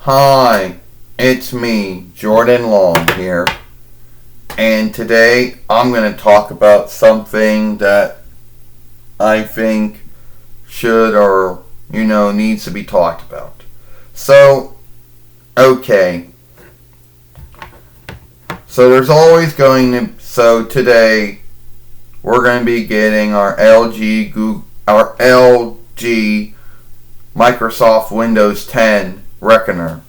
Hi, it's me, Jordan Long here, and today I'm going to talk about something that I think should or, needs to be talked about. So there's always today we're going to be getting our LG Microsoft Windows 10 Reckoner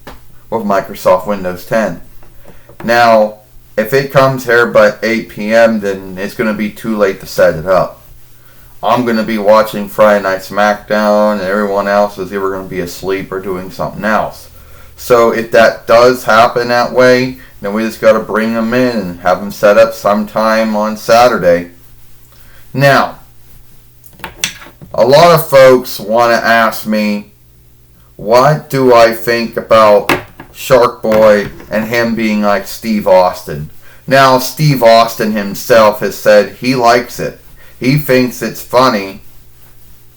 with Microsoft Windows 10. Now, if it comes here by 8 p.m., then it's going to be too late to set it up. I'm going to be watching Friday Night SmackDown, and everyone else is either going to be asleep or doing something else. So if that does happen that way, then we just got to bring them in and have them set up sometime on Saturday. Now, a lot of folks want to ask me, what do I think about Shark Boy and him being like Steve Austin? Now, Steve Austin himself has said he likes it. He thinks it's funny,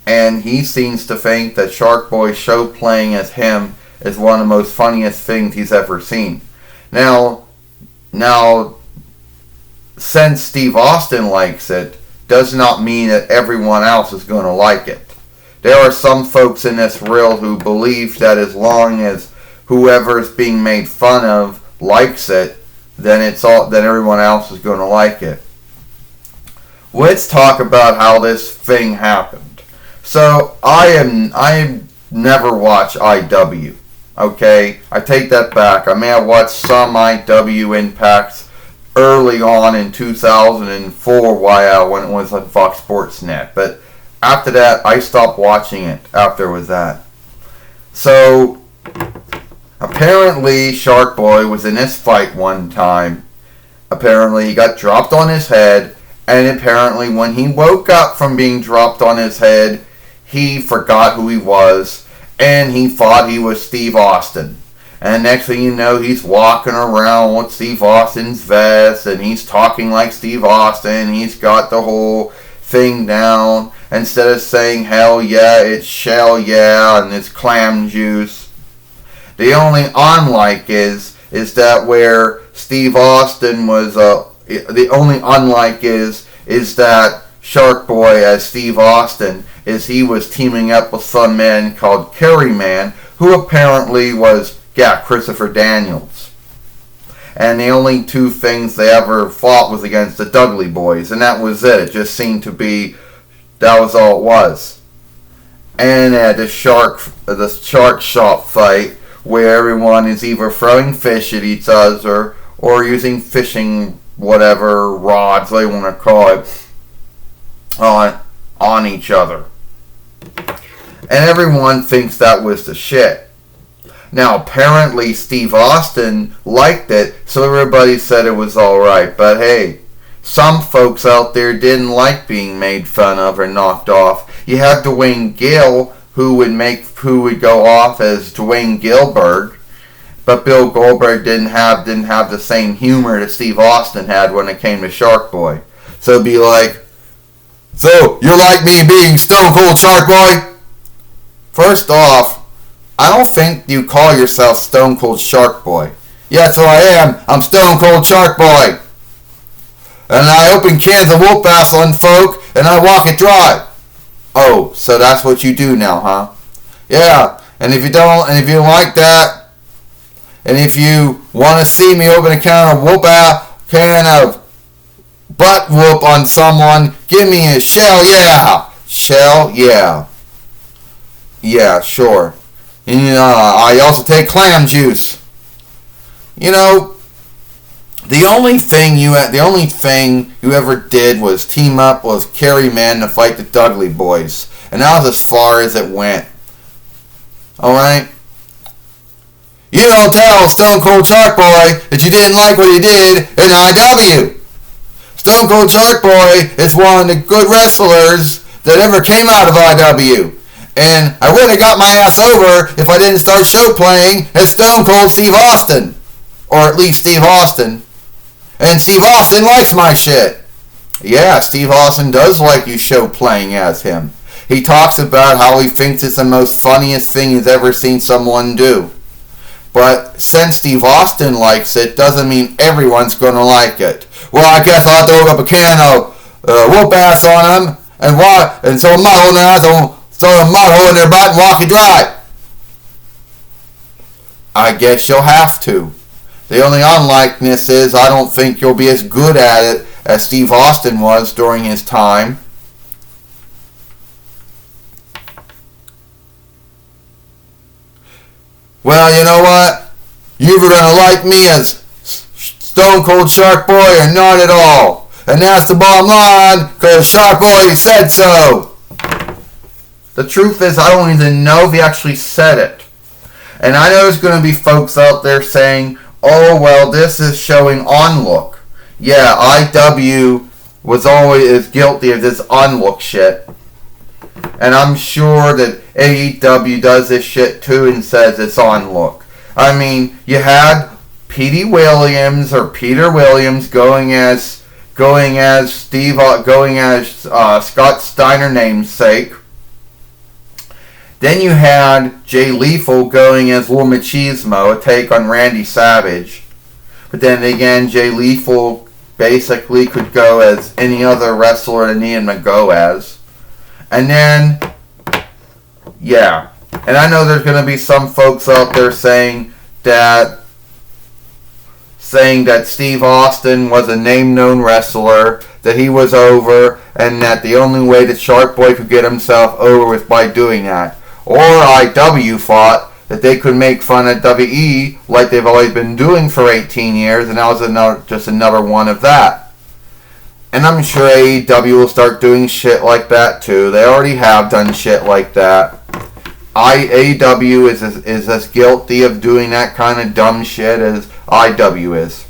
and he seems to think that Shark Boy's show playing as him is one of the most funniest things he's ever seen. Now, since Steve Austin likes it, does not mean that everyone else is going to like it. There are some folks in this reel who believe that as long as whoever is being made fun of likes it, then everyone else is going to like it. Let's talk about how this thing happened. So I never watched IW. Okay, I take that back. I may have watched some IW Impacts early on in 2004 when it was on Fox Sports Net, but after that, I stopped watching it after it was that. So, apparently, Shark Boy was in this fight one time. Apparently, he got dropped on his head, and apparently when he woke up from being dropped on his head, he forgot who he was, and he thought he was Steve Austin. And next thing you know, he's walking around with Steve Austin's vest, and he's talking like Steve Austin. He's got the whole thing down. Instead of saying hell yeah, it's shell yeah, and it's clam juice. The only unlike is that where Steve Austin was, the only unlike is that Shark Boy as Steve Austin is he was teaming up with some man called Kerry Man, who apparently was, Christopher Daniels. And the only two things they ever fought was against the Dudley Boys, and that was it. It just seemed to be, that was all it was. And at the shark shop fight, where everyone is either throwing fish at each other or using fishing whatever rods they want to call it on each other. And everyone thinks that was the shit. Now, apparently Steve Austin liked it, so everybody said it was alright. But hey, some folks out there didn't like being made fun of or knocked off. You had Dwayne Gill, who would go off as Dwayne Gilbert, but Bill Goldberg didn't have the same humor that Steve Austin had when it came to Shark Boy. So it'd be like, so you're like me being Stone Cold Shark Boy? First off, I don't think you call yourself Stone Cold Shark Boy. Yes, I am. I'm Stone Cold Shark Boy. And I open cans of Wolf Bass on folk, and I walk it dry. Oh, so that's what you do now, huh? Yeah, and if you don't like that, and if you want to see me open a can of butt whoop on someone, give me a shell, yeah. Shell, yeah. Yeah, sure. And I also take clam juice. The only thing you ever did was team up with Kerry Man to fight the Dudley Boys, and that was as far as it went. All right. You don't tell Stone Cold Shark Boy that you didn't like what he did in IW. Stone Cold Shark Boy is one of the good wrestlers that ever came out of IW. And I would have got my ass over if I didn't start show playing as Stone Cold Steve Austin. Or at least Steve Austin. And Steve Austin likes my shit. Yeah, Steve Austin does like you show playing as him. He talks about how he thinks it's the most funniest thing he's ever seen someone do. But since Steve Austin likes it, doesn't mean everyone's going to like it. Well, I guess I'll throw up a can of whoop ass on them and so a mud hole in their ass and throw a mud hole in their butt and walk it dry. I guess you'll have to. The only unlikeness is I don't think you'll be as good at it as Steve Austin was during his time. Well, you know what? You're either going to like me as Stone Cold Shark Boy or not at all. And that's the bottom line, because Shark Boy said so. The truth is, I don't even know if he actually said it. And I know there's going to be folks out there saying, oh, well, this is showing onlook. Yeah, IW was always guilty of this onlook shit. And I'm sure that AEW does this shit too and says it's onlook. I mean, you had Peter Williams going as Scott Steiner namesake. Then you had Jay Lethal going as Lil Machismo, a take on Randy Savage. But then again, Jay Lethal basically could go as any other wrestler than Ian McGoaz. And then, yeah. And I know there's going to be some folks out there saying that Steve Austin was a name-known wrestler, that he was over, and that the only way that Shark Boy could get himself over was by doing that. Or IW thought that they could make fun of WE like they've always been doing for 18 years, and that was just another one of that. And I'm sure AEW will start doing shit like that too. They already have done shit like that. AEW is as guilty of doing that kind of dumb shit as IW is.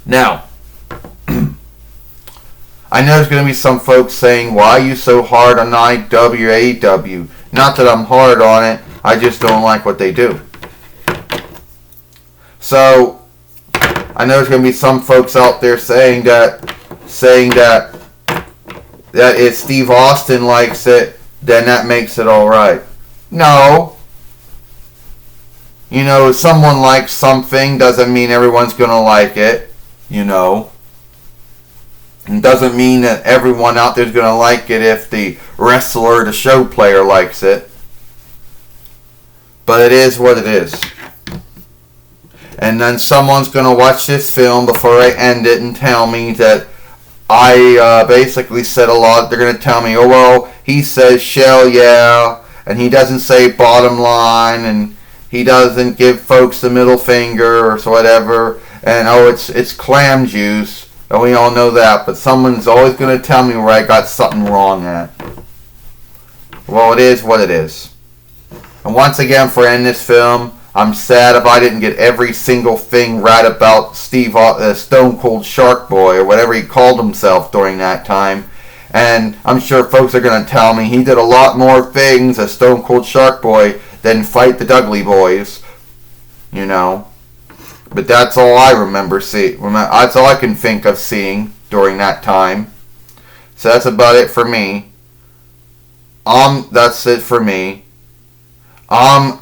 Now, I know there's going to be some folks saying, why are you so hard on IW or AEW? Not that I'm hard on it, I just don't like what they do. So, I know there's going to be some folks out there saying that if Steve Austin likes it, then that makes it alright. No. You know, if someone likes something doesn't mean everyone's going to like it, you know. It doesn't mean that everyone out there is going to like it if the wrestler or the show player likes it. But it is what it is. And then someone's going to watch this film before I end it and tell me that I basically said a lot. They're going to tell me, oh, well, he says shell, yeah, and he doesn't say bottom line, and he doesn't give folks the middle finger or whatever, and oh, it's clam juice. And we all know that, but someone's always going to tell me where I got something wrong at. Well, it is what it is. And once again, for ending this film, I'm sad if I didn't get every single thing right about Stone Cold Shark Boy, or whatever he called himself during that time. And I'm sure folks are going to tell me he did a lot more things as Stone Cold Shark Boy than fight the Dudley Boys. You know. But that's all I remember seeing. That's all I can think of seeing during that time. So that's about it for me. That's it for me. I'm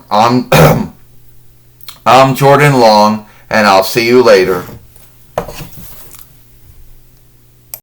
Jordan Long, and I'll see you later.